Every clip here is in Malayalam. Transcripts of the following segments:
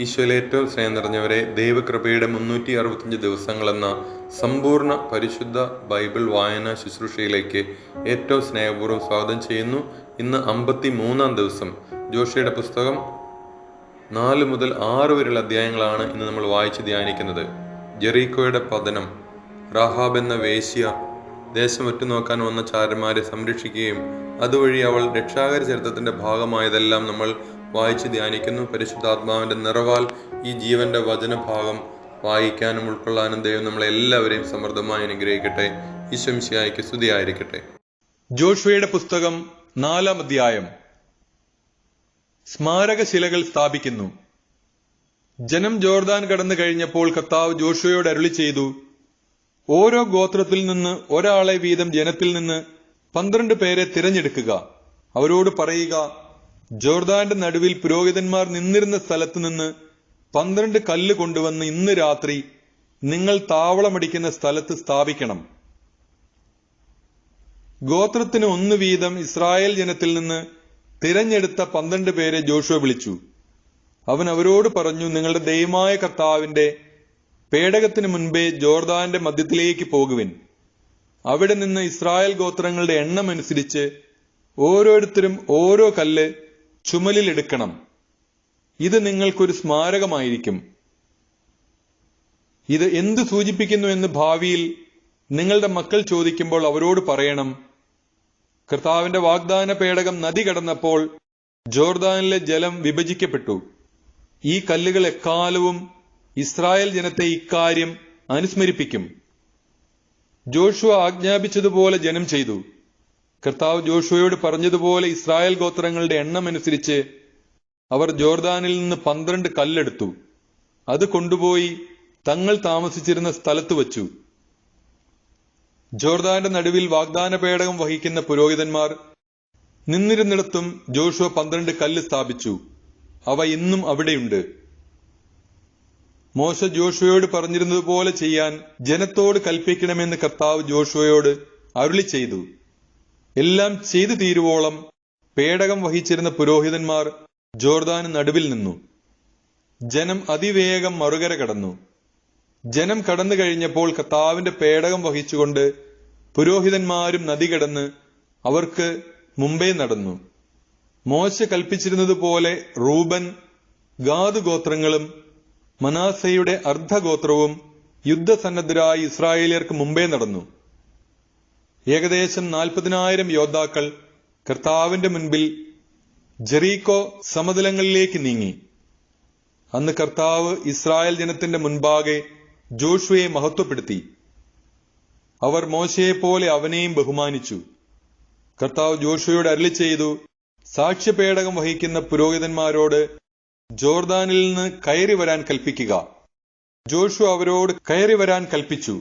ഈശോയിൽ ഏറ്റവും സ്നേഹം നിറഞ്ഞവരെ, ദൈവകൃപയുടെ 365 ദിവസങ്ങളെന്ന സമ്പൂർണ്ണ പരിശുദ്ധ ബൈബിൾ വായന ശുശ്രൂഷയിലേക്ക് ഏറ്റവും സ്നേഹപൂർവ്വം സ്വാഗതം ചെയ്യുന്നു. ഇന്ന് 53-ാം ദിവസം. ജോഷയുടെ പുസ്തകം 4 മുതൽ 6 വരെയുള്ള അധ്യായങ്ങളാണ് ഇന്ന് നമ്മൾ വായിച്ച് ധ്യാനിക്കുന്നത്. ജെറീക്കോയുടെ പതനം, റാഹാബ് എന്ന വേശ്യ ദേശം ഒറ്റുനോക്കാൻ വന്ന ചാരന്മാരെ സംരക്ഷിക്കുകയും അതുവഴി അവൾ രക്ഷാകര ചരിത്രത്തിന്റെ ഭാഗമായതെല്ലാം നമ്മൾ വായിച്ച് ധ്യാനിക്കുന്നു. പരിശുദ്ധാത്മാവിന്റെ നിറവാൽ ഈ ജീവന്റെ വചനഭാഗം വായിക്കാനും ഉൾക്കൊള്ളാനും ദൈവം നമ്മളെല്ലാവരെയും സമൃദ്ധമായി അനുഗ്രഹിക്കട്ടെ. ഈശോ മിശിഹായ്ക്ക് സ്തുതിയായിരിക്കട്ടെ. ജോഷുവയുടെ പുസ്തകം 4-ാം അധ്യായം. സ്മാരകശിലകൾ സ്ഥാപിക്കുന്നു. ജനം ജോർദാൻ കടന്നു കഴിഞ്ഞപ്പോൾ കർത്താവ് ജോഷുവയോട് അരുളി ചെയ്തു, ഓരോ ഗോത്രത്തിൽ നിന്ന് ഒരാളെ വീതം ജനത്തിൽ നിന്ന് 12 പേരെ തിരഞ്ഞെടുക്കുക. അവരോട് പറയുക, ജോർദാന്റെ നടുവിൽ പുരോഹിതന്മാർ നിന്നിരുന്ന സ്ഥലത്ത് നിന്ന് 12 കല്ല് കൊണ്ടുവന്ന് ഇന്ന് രാത്രി നിങ്ങൾ താവളമടിക്കുന്ന സ്ഥലത്ത് സ്ഥാപിക്കണം. ഗോത്രത്തിന് 1 വീതം ഇസ്രായേൽ ജനത്തിൽ നിന്ന് തിരഞ്ഞെടുത്ത 12 പേരെ ജോഷുവ വിളിച്ചു. അവൻ അവരോട് പറഞ്ഞു, നിങ്ങളുടെ ദൈവമായ കർത്താവിന്റെ പേടകത്തിന് മുൻപേ ജോർദാന്റെ മധ്യത്തിലേക്ക് പോകുവിൻ. അവിടെ നിന്ന് ഇസ്രായേൽ ഗോത്രങ്ങളുടെ എണ്ണം അനുസരിച്ച് ഓരോരുത്തരും ഓരോ കല്ല് ചുമലിൽ എടുക്കണം. ഇത് നിങ്ങൾക്കൊരു സ്മാരകമായിരിക്കും. ഇത് എന്തു സൂചിപ്പിക്കുന്നു എന്ന് ഭാവിയിൽ നിങ്ങളുടെ മക്കൾ ചോദിക്കുമ്പോൾ അവരോട് പറയണം, കർത്താവിന്റെ വാഗ്ദാന പേടകം നദി കടന്നപ്പോൾ ജോർദാനിലെ ജലം വിഭജിക്കപ്പെട്ടു. ഈ കല്ലുകൾ എക്കാലവും ഇസ്രായേൽ ജനത്തെ ഇക്കാര്യം അനുസ്മരിപ്പിക്കും. ജോഷുവ ആജ്ഞാപിച്ചതുപോലെ ജനം ചെയ്തു. കർത്താവ് ജോഷുവയോട് പറഞ്ഞതുപോലെ ഇസ്രായേൽ ഗോത്രങ്ങളുടെ എണ്ണം അനുസരിച്ച് അവർ ജോർദാനിൽ നിന്ന് 12 കല്ലെടുത്തു. അത് കൊണ്ടുപോയി തങ്ങൾ താമസിച്ചിരുന്ന സ്ഥലത്ത് വച്ചു. ജോർദാന്റെ നടുവിൽ വാഗ്ദാന പേടകം വഹിക്കുന്ന പുരോഹിതന്മാർ നിന്നിരുന്നിടത്തും ജോഷുവ 12 കല്ല് സ്ഥാപിച്ചു. അവ ഇന്നും അവിടെയുണ്ട്. മോശ ജോഷുവയോട് പറഞ്ഞിരുന്നതുപോലെ ചെയ്യാൻ ജനത്തോട് കൽപ്പിക്കണമെന്ന് കർത്താവ് ജോഷുവയോട് അരുളി ചെയ്തു. എല്ലാം ചെയ്തു തീരുവോളം പേടകം വഹിച്ചിരുന്ന പുരോഹിതന്മാർ ജോർദാന് നടുവിൽ നിന്നു. ജനം അതിവേഗം മറുകര കടന്നു. ജനം കടന്നു കഴിഞ്ഞപ്പോൾ കർത്താവിന്റെ പേടകം വഹിച്ചുകൊണ്ട് പുരോഹിതന്മാരും നദി കടന്ന് അവർക്ക് മുമ്പേ നടന്നു. മോശ കൽപ്പിച്ചിരുന്നതുപോലെ റൂബൻ, ഗാദ് ഗോത്രങ്ങളും മനാസയുടെ അർദ്ധഗോത്രവും യുദ്ധസന്നദ്ധരായി ഇസ്രായേലിയർക്ക് മുമ്പേ നടന്നു. ഏകദേശം 40,000 യോദ്ധാക്കൾ കർത്താവിന്റെ മുൻപിൽ ജെറീക്കോ സമതലങ്ങളിലേക്ക് നീങ്ങി. അന്ന് കർത്താവ് ഇസ്രായേൽ ജനത്തിന്റെ മുൻപാകെ ജോഷുവയെ മഹത്വപ്പെടുത്തി. അവർ മോശയെപ്പോലെ അവനെയും ബഹുമാനിച്ചു. കർത്താവ് ജോഷുവയോട് അരുളി ചെയ്തു, സാക്ഷ്യപേടകം വഹിക്കുന്ന പുരോഹിതന്മാരോട് ജോർദാനിൽ നിന്ന് കയറി വരാൻ കൽപ്പിക്കുക. ജോഷു അവരോട് കയറി വരാൻ കൽപ്പിച്ചു.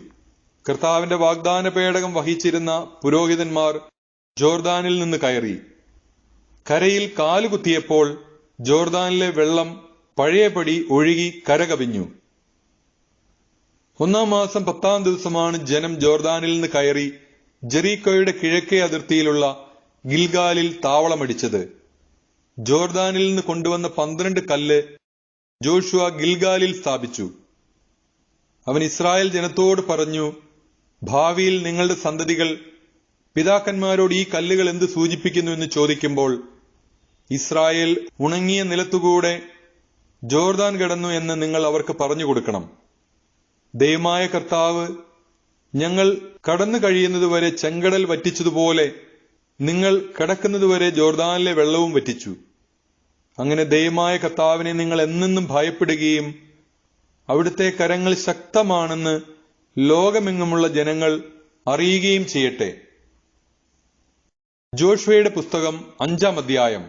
കർത്താവിന്റെ വാഗ്ദാന പേടകം വഹിച്ചിരുന്ന പുരോഹിതന്മാർ ജോർദാനിൽ നിന്ന് കയറി. കരയിൽ കാലുകുത്തിയപ്പോൾ ജോർദാനിലെ വെള്ളം പഴയപടി ഒഴുകി കരകവിഞ്ഞു. 1-ാം മാസം 10-ാം ദിവസമാണ് ജനം ജോർദാനിൽ നിന്ന് കയറി ജെറീക്കോയുടെ കിഴക്കേ അതിർത്തിയിലുള്ള ഗിൽഗാലിൽ താവളമടിച്ചത്. ജോർദാനിൽ നിന്ന് കൊണ്ടുവന്ന 12 കല്ല് ജോഷുവ ഗിൽഗാലിൽ സ്ഥാപിച്ചു. അവൻ ഇസ്രായേൽ ജനത്തോട് പറഞ്ഞു, ഭാവിയിൽ നിങ്ങളുടെ സന്തതികൾ പിതാക്കന്മാരോട് ഈ കല്ലുകൾ എന്ത് സൂചിപ്പിക്കുന്നു എന്ന് ചോദിക്കുമ്പോൾ ഇസ്രായേൽ ഉണങ്ങിയ നിലത്തുകൂടെ ജോർദാൻ കടന്നു എന്ന് നിങ്ങൾ അവർക്ക് പറഞ്ഞു കൊടുക്കണം. ദൈവമായ കർത്താവ് ഞങ്ങൾ കടന്നു കഴിയുന്നതുവരെ ചെങ്കടൽ വറ്റിച്ചതുപോലെ നിങ്ങൾ കടക്കുന്നതുവരെ ജോർദാനിലെ വെള്ളവും വറ്റിച്ചു. അങ്ങനെ ദൈവമായ കർത്താവിനെ നിങ്ങൾ എന്നെന്നും ഭയപ്പെടുകയും അവിടുത്തെ കരങ്ങൾ ശക്തമാണെന്ന് ലോകമെങ്ങുമുള്ള ജനങ്ങൾ അറിയുകയും ചെയ്യട്ടെ. ജോഷുവയുടെ പുസ്തകം 5-ാം അധ്യായം.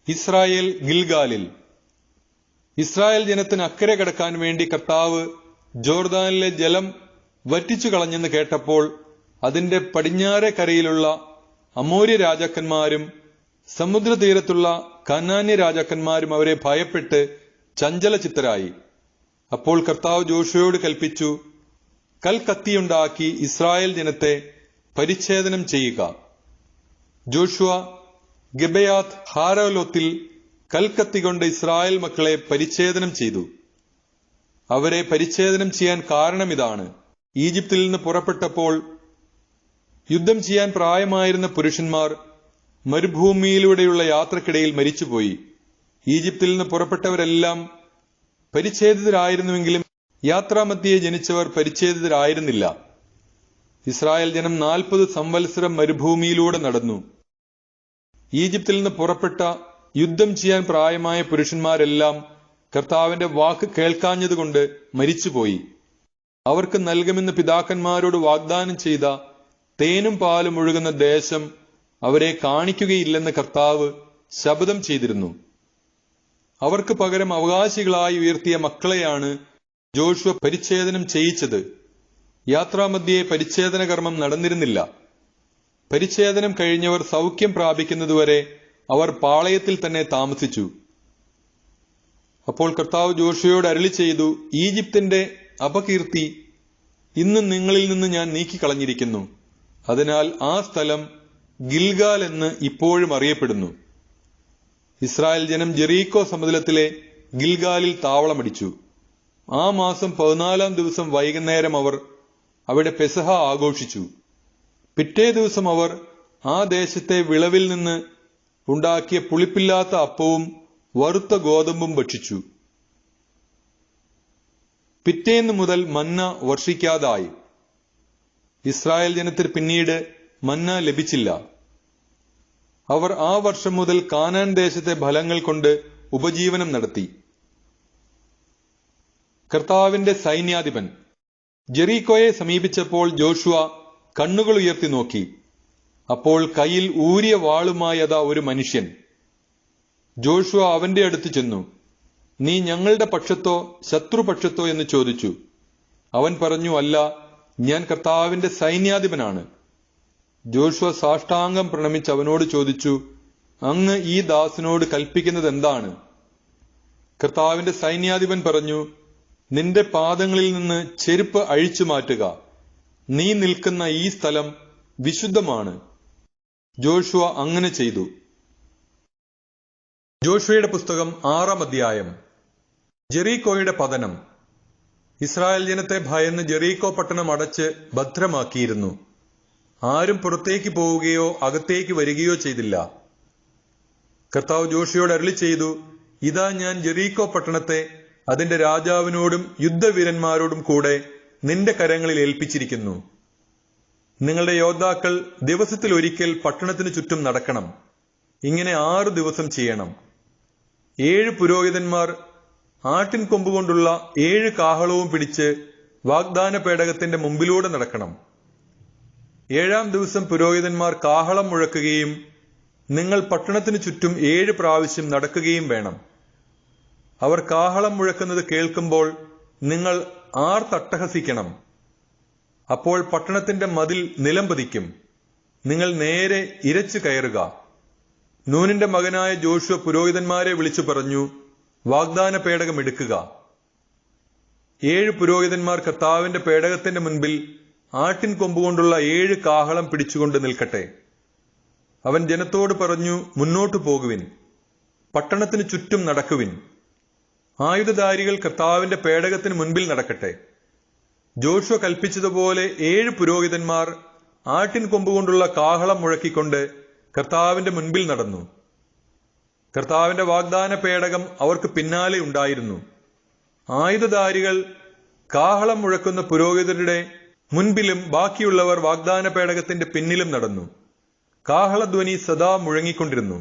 ഇസ്രായേൽ ഗിൽഗാലിൽ. ഇസ്രായേൽ ജനത്തിന് അക്കരെ കടക്കാൻ വേണ്ടി കർത്താവ് ജോർദാനിലെ ജലം വറ്റിച്ചു കളഞ്ഞെന്ന് കേട്ടപ്പോൾ അതിന്റെ പടിഞ്ഞാറെ കരയിലുള്ള അമോര്യ രാജാക്കന്മാരും സമുദ്രതീരത്തുള്ള കനാന്യ രാജാക്കന്മാരും അവരെ ഭയപ്പെട്ട് ചഞ്ചലചിത്തരായി. അപ്പോൾ കർത്താവ് ജോഷുവയോട് കൽപ്പിച്ചു, കൽക്കത്തിയുണ്ടാക്കി ഇസ്രായേൽ ജനത്തെ പരിച്ഛേദനം ചെയ്യുക. ജോഷുവ ഗിബെയാത്ത് ഹാരോലോത്തിൽ കൽക്കത്തി കൊണ്ട് ഇസ്രായേൽ മക്കളെ പരിച്ഛേദനം ചെയ്തു. അവരെ പരിച്ഛേദനം ചെയ്യാൻ കാരണമിതാണ്: ഈജിപ്തിൽ നിന്ന് പുറപ്പെട്ടപ്പോൾ യുദ്ധം ചെയ്യാൻ പ്രായമായിരുന്ന പുരുഷന്മാർ മരുഭൂമിയിലൂടെയുള്ള യാത്രക്കിടയിൽ മരിച്ചുപോയി. ഈജിപ്തിൽ നിന്ന് പുറപ്പെട്ടവരെല്ലാം പരിച്ഛേദിതരായിരുന്നുവെങ്കിലും യാത്രാമധ്യേ ജനിച്ചവർ പരിച്ഛേദിതരായിരുന്നില്ല. ഇസ്രായേൽ ജനം 40 സംവത്സരം മരുഭൂമിയിലൂടെ നടന്നു. ഈജിപ്തിൽ നിന്ന് പുറപ്പെട്ട യുദ്ധം ചെയ്യാൻ പ്രായമായ പുരുഷന്മാരെല്ലാം കർത്താവിന്റെ വാക്ക് കേൾക്കാഞ്ഞതുകൊണ്ട് മരിച്ചുപോയി. അവർക്ക് നൽകുമെന്ന് പിതാക്കന്മാരോട് വാഗ്ദാനം ചെയ്ത തേനും പാലും ഒഴുകുന്ന ദേശം അവരെ കാണിക്കുകയില്ലെന്ന് കർത്താവ് ശപഥം ചെയ്തിരുന്നു. അവർക്ക് പകരം അവകാശികളായി ഉയർത്തിയ മക്കളെയാണ് ജോഷുവ പരിച്ഛേദനം ചെയ്യിച്ചത്. യാത്രാമധ്യേ പരിച്ഛേദന കർമ്മം നടന്നിരുന്നില്ല. പരിച്ഛേദനം കഴിഞ്ഞവർ സൗഖ്യം പ്രാപിക്കുന്നതുവരെ അവർ പാളയത്തിൽ തന്നെ താമസിച്ചു. അപ്പോൾ കർത്താവ് ജോഷുവയോട് അരുളി ചെയ്തു, ഈജിപ്തിന്റെ അപകീർത്തി ഇന്ന് നിങ്ങളിൽ നിന്ന് ഞാൻ നീക്കിക്കളഞ്ഞിരിക്കുന്നു. അതിനാൽ ആ സ്ഥലം ഗിൽഗാൽ എന്ന് ഇപ്പോഴും അറിയപ്പെടുന്നു. ഇസ്രായേൽ ജനം ജെറീക്കോ സമതലത്തിലെ ഗിൽഗാലിൽ താവളമടിച്ചു. ആ മാസം 14-ാം ദിവസം വൈകുന്നേരം അവർ അവിടെ പെസഹ ആഘോഷിച്ചു. പിറ്റേ ദിവസം അവർ ആ ദേശത്തെ വിളവിൽ നിന്ന് ഉണ്ടാക്കിയ പുളിപ്പില്ലാത്ത അപ്പവും വറുത്ത ഗോതമ്പും ഭക്ഷിച്ചു. പിറ്റേന്ന് മുതൽ മന്ന വർഷിക്കാതായി. ഇസ്രായേൽ ജനത്തിന് പിന്നീട് മന്ന ലഭിച്ചില്ല. അവർ ആ വർഷം മുതൽ കാനാൻ ദേശത്തെ ഫലങ്ങൾ കൊണ്ട് ഉപജീവനം നടത്തി. കർത്താവിന്റെ സൈന്യാധിപൻ. ജെറീക്കോയെ സമീപിച്ചപ്പോൾ ജോഷുവ കണ്ണുകൾ ഉയർത്തി നോക്കി. അപ്പോൾ കയ്യിൽ ഊരിയ വാളുമായി അതാ ഒരു മനുഷ്യൻ. ജോഷുവ അവന്റെ അടുത്ത് ചെന്നു. നീ ഞങ്ങളുടെ പക്ഷത്തോ ശത്രുപക്ഷത്തോ എന്ന് ചോദിച്ചു. അവൻ പറഞ്ഞു, അല്ല, ഞാൻ കർത്താവിന്റെ സൈന്യാധിപനാണ്. ജോഷുവ സാഷ്ടാംഗം പ്രണമിച്ച് അവനോട് ചോദിച്ചു, അങ്ങ് ഈ ദാസനോട് കൽപ്പിക്കുന്നത് എന്താണ്? കർത്താവിന്റെ സൈന്യാധിപൻ പറഞ്ഞു, നിന്റെ പാദങ്ങളിൽ നിന്ന് ചെരുപ്പ് അഴിച്ചു മാറ്റുക. നീ നിൽക്കുന്ന ഈ സ്ഥലം വിശുദ്ധമാണ്. ജോഷുവ അങ്ങനെ ചെയ്തു. ജോഷുവയുടെ പുസ്തകം 6-ാം അധ്യായം. ജെറീക്കോയുടെ പതനം. ഇസ്രായേൽ ജനത്തെ ഭയന്ന് ജെറീക്കോ പട്ടണം അടച്ച് ഭദ്രമാക്കിയിരുന്നു. ആരും പുറത്തേക്ക് പോവുകയോ അകത്തേക്ക് വരികയോ ചെയ്തില്ല. കർത്താവ് ജോഷുവയോട് അരുളി ചെയ്തു, ഇതാ ഞാൻ ജെറീക്കോ പട്ടണത്തെ അതിന്റെ രാജാവിനോടും യുദ്ധവീരന്മാരോടും കൂടെ നിന്റെ കരങ്ങളിൽ ഏൽപ്പിച്ചിരിക്കുന്നു. നിങ്ങളുടെ യോദ്ധാക്കൾ ദിവസത്തിൽ ഒരിക്കൽ പട്ടണത്തിന് ചുറ്റും നടക്കണം. ഇങ്ങനെ 6 ദിവസം ചെയ്യണം. 7 പുരോഹിതന്മാർ ആട്ടിൻ കൊമ്പുകൊണ്ടുള്ള 7 കാഹളവും പിടിച്ച് വാഗ്ദാന പേടകത്തിന്റെ മുമ്പിലൂടെ നടക്കണം. 7-ാം ദിവസം പുരോഹിതന്മാർ കാഹളം മുഴക്കുകയും നിങ്ങൾ പട്ടണത്തിന് ചുറ്റും 7 പ്രാവശ്യം നടക്കുകയും വേണം. അവർ കാഹളം മുഴക്കുന്നത് കേൾക്കുമ്പോൾ നിങ്ങൾ ആർത്തട്ടഹസിക്കണം. അപ്പോൾ പട്ടണത്തിന്റെ മതിൽ നിലംപതിക്കും. നിങ്ങൾ നേരെ ഇരച്ചു കയറുക. നൂനിന്റെ മകനായ ജോഷുവ പുരോഹിതന്മാരെ വിളിച്ചു പറഞ്ഞു, വാഗ്ദാന പേടകം എടുക്കുക. 7 പുരോഹിതന്മാർ കർത്താവിന്റെ പേടകത്തിന്റെ മുൻപിൽ ആട്ടിൻ കൊമ്പുകൊണ്ടുള്ള 7 കാഹളം പിടിച്ചുകൊണ്ട് നിൽക്കട്ടെ. അവൻ ജനത്തോട് പറഞ്ഞു, മുന്നോട്ടു പോകുവിൻ, പട്ടണത്തിന് ചുറ്റും നടക്കുവിൻ. ആയുധധാരികൾ കർത്താവിന്റെ പേടകത്തിന് മുൻപിൽ നടക്കട്ടെ. ജോഷുവ കൽപ്പിച്ചതുപോലെ 7 പുരോഹിതന്മാർ ആട്ടിൻ കൊമ്പുകൊണ്ടുള്ള കാഹളം മുഴക്കിക്കൊണ്ട് കർത്താവിന്റെ മുൻപിൽ നടന്നു. കർത്താവിന്റെ വാഗ്ദാന പേടകം അവർക്ക് പിന്നാലെ ഉണ്ടായിരുന്നു. ആയുധധാരികൾ കാഹളം മുഴക്കുന്ന പുരോഹിതരുടെ മുൻപിലും ബാക്കിയുള്ളവർ വാഗ്ദാന പേടകത്തിന്റെ പിന്നിലും നടന്നു. കാഹളധ്വനി സദാ മുഴങ്ങിക്കൊണ്ടിരുന്നു.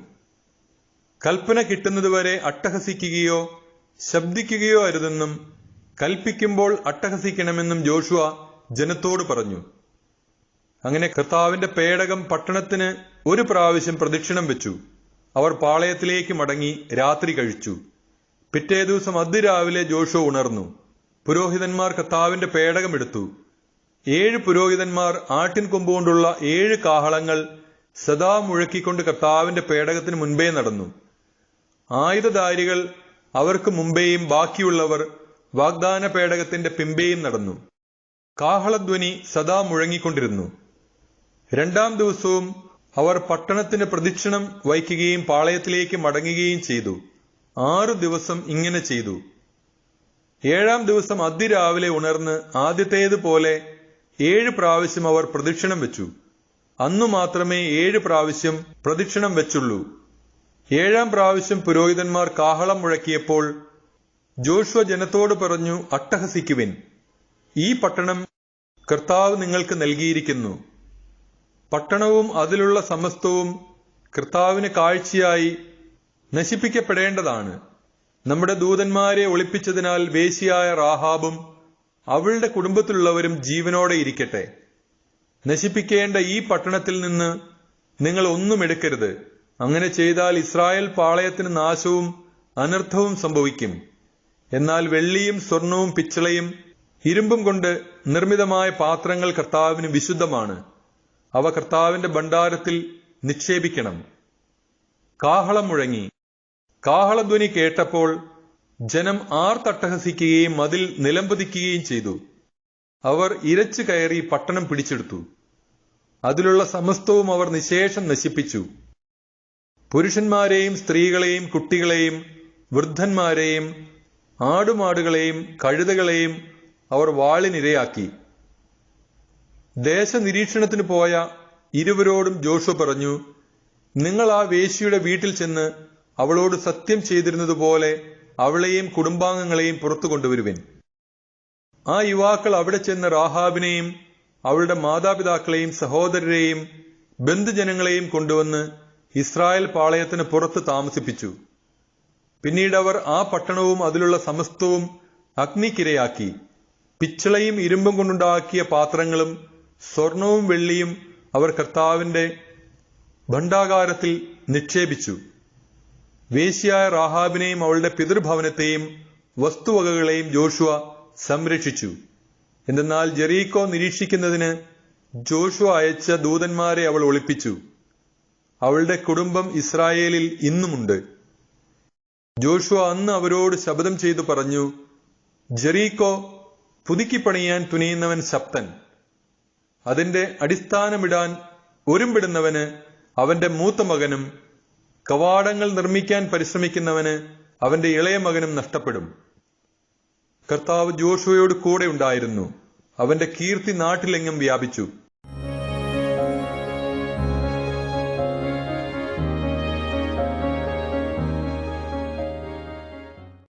കൽപ്പന കിട്ടുന്നതുവരെ അട്ടഹസിക്കുകയോ ശബ്ദിക്കുകയോ അരുതെന്നും കൽപ്പിക്കുമ്പോൾ അട്ടഹസിക്കണമെന്നും ജോഷുവ ജനത്തോട് പറഞ്ഞു. അങ്ങനെ കർത്താവിന്റെ പേടകം പട്ടണത്തിന് 1 പ്രാവശ്യം പ്രദക്ഷിണം വെച്ചു. അവർ പാളയത്തിലേക്ക് മടങ്ങി രാത്രി കഴിച്ചു. പിറ്റേ ദിവസം അതിരാവിലെ ജോഷുവ ഉണർന്നു. പുരോഹിതന്മാർ കർത്താവിന്റെ പേടകം എടുത്തു. 7 പുരോഹിതന്മാർ ആട്ടിൻ കൊമ്പുകൊണ്ടുള്ള 7 കാഹളങ്ങൾ സദാ മുഴക്കിക്കൊണ്ട് കർത്താവിന്റെ പേടകത്തിന് മുൻപേ നടന്നു. ആയുധധാരികൾ അവർക്ക് മുമ്പേയും ബാക്കിയുള്ളവർ വാഗ്ദാന പേടകത്തിന്റെ പിമ്പേയും നടന്നു. കാഹളധ്വനി സദാ മുഴങ്ങിക്കൊണ്ടിരുന്നു. 2-ാം ദിവസവും അവർ പട്ടണത്തിന് പ്രദക്ഷിണം വയ്ക്കുകയും പാളയത്തിലേക്ക് മടങ്ങുകയും ചെയ്തു. 6 ദിവസം ഇങ്ങനെ ചെയ്തു. 7-ാം ദിവസം അതിരാവിലെ ഉണർന്ന് ആദ്യത്തേതുപോലെ 7 പ്രാവശ്യം അവർ പ്രദക്ഷിണം വെച്ചു. അന്നു മാത്രമേ 7 പ്രാവശ്യം പ്രദക്ഷിണം വെച്ചുള്ളൂ. 7-ാം പ്രാവശ്യം പുരോഹിതന്മാർ കാഹളം മുഴക്കിയപ്പോൾ ജോഷുവ ജനത്തോട് പറഞ്ഞു, അട്ടഹസിക്കുവിൻ, ഈ പട്ടണം കർത്താവ് നിങ്ങൾക്ക് നൽകിയിരിക്കുന്നു. പട്ടണവും അതിലുള്ള സമസ്തവും കർത്താവിന് കാഴ്ചയായി നശിപ്പിക്കപ്പെടേണ്ടതാണ്. നമ്മുടെ ദൂതന്മാരെ ഒളിപ്പിച്ചതിനാൽ വേശ്യയായ റാഹാബും അവളുടെ കുടുംബത്തിലുള്ളവരും ജീവനോടെ ഇരിക്കട്ടെ. നശിപ്പിക്കേണ്ട ഈ പട്ടണത്തിൽ നിന്ന് നിങ്ങൾ ഒന്നും എടുക്കരുത്. അങ്ങനെ ചെയ്താൽ ഇസ്രായേൽ പാളയത്തിന് നാശവും അനർത്ഥവും സംഭവിക്കും. എന്നാൽ വെള്ളിയും സ്വർണവും പിച്ചളയും ഇരുമ്പും കൊണ്ട് നിർമ്മിതമായ പാത്രങ്ങൾ കർത്താവിന് വിശുദ്ധമാണ്. അവ കർത്താവിന്റെ ഭണ്ഡാരത്തിൽ നിക്ഷേപിക്കണം. കാഹളം മുഴങ്ങി. കാഹളധ്വനി കേട്ടപ്പോൾ ജനം ആർത്തട്ടഹസിക്കുകയും മതിൽ നിലംപതിക്കുകയും ചെയ്തു. അവർ ഇരച്ചു കയറി പട്ടണം പിടിച്ചെടുത്തു. അതിലുള്ള സമസ്തവും അവർ നിശേഷം നശിപ്പിച്ചു. പുരുഷന്മാരെയും സ്ത്രീകളെയും കുട്ടികളെയും വൃദ്ധന്മാരെയും ആടുമാടുകളെയും കഴുതകളെയും അവർ വാളിനിരയാക്കി. ദേശനിരീക്ഷണത്തിന് പോയ ഇരുവരോടും ജോഷുവ പറഞ്ഞു, നിങ്ങൾ ആ വേശ്യയുടെ വീട്ടിൽ ചെന്ന് അവളോട് സത്യം ചെയ്തിരുന്നതുപോലെ അവളെയും കുടുംബാംഗങ്ങളെയും പുറത്തു കൊണ്ടുവരുവിൻ. ആ യുവാക്കൾ അവിടെ ചെന്ന് റാഹാബിനെയും അവളുടെ മാതാപിതാക്കളെയും സഹോദരരെയും ബന്ധുജനങ്ങളെയും കൊണ്ടുവന്ന് ഇസ്രായേൽ പാളയത്തിന് പുറത്ത് താമസിപ്പിച്ചു. പിന്നീട് അവർ ആ പട്ടണവും അതിലുള്ള സമസ്തവും അഗ്നിക്കിരയാക്കി. പിച്ചളയും ഇരുമ്പും കൊണ്ടുണ്ടാക്കിയ പാത്രങ്ങളും സ്വർണവും വെള്ളിയും അവർ കർത്താവിന്റെ ഭണ്ഡാകാരത്തിൽ നിക്ഷേപിച്ചു. വേശ്യയായ റാഹാബിനെയും അവളുടെ പിതൃഭവനത്തെയും വസ്തുവകകളെയും ജോഷുവ സംരക്ഷിച്ചു. എന്തെന്നാൽ ജെറീക്കോ നിരീക്ഷിക്കുന്നതിന് ജോഷുവ അയച്ച ദൂതന്മാരെ അവൾ ഒളിപ്പിച്ചു. അവളുടെ കുടുംബം ഇസ്രായേലിൽ ഇന്നുമുണ്ട്. ജോഷുവ അന്ന് അവരോട് ശപഥം ചെയ്തു പറഞ്ഞു, ജെറീക്കോ പുതുക്കിപ്പണിയാൻ തുനിയുന്നവൻ ശക്തൻ. അതിന്റെ അടിസ്ഥാനമിടാൻ ഒരുമ്പിടുന്നവന് അവന്റെ മൂത്ത മകനും കവാടങ്ങൾ നിർമ്മിക്കാൻ പരിശ്രമിക്കുന്നവന് അവന്റെ ഇളയ മകനും നഷ്ടപ്പെടും. കർത്താവ് ജോഷുവയോട് കൂടെ ഉണ്ടായിരുന്നു. അവന്റെ കീർത്തി നാട്ടിലെങ്ങും വ്യാപിച്ചു.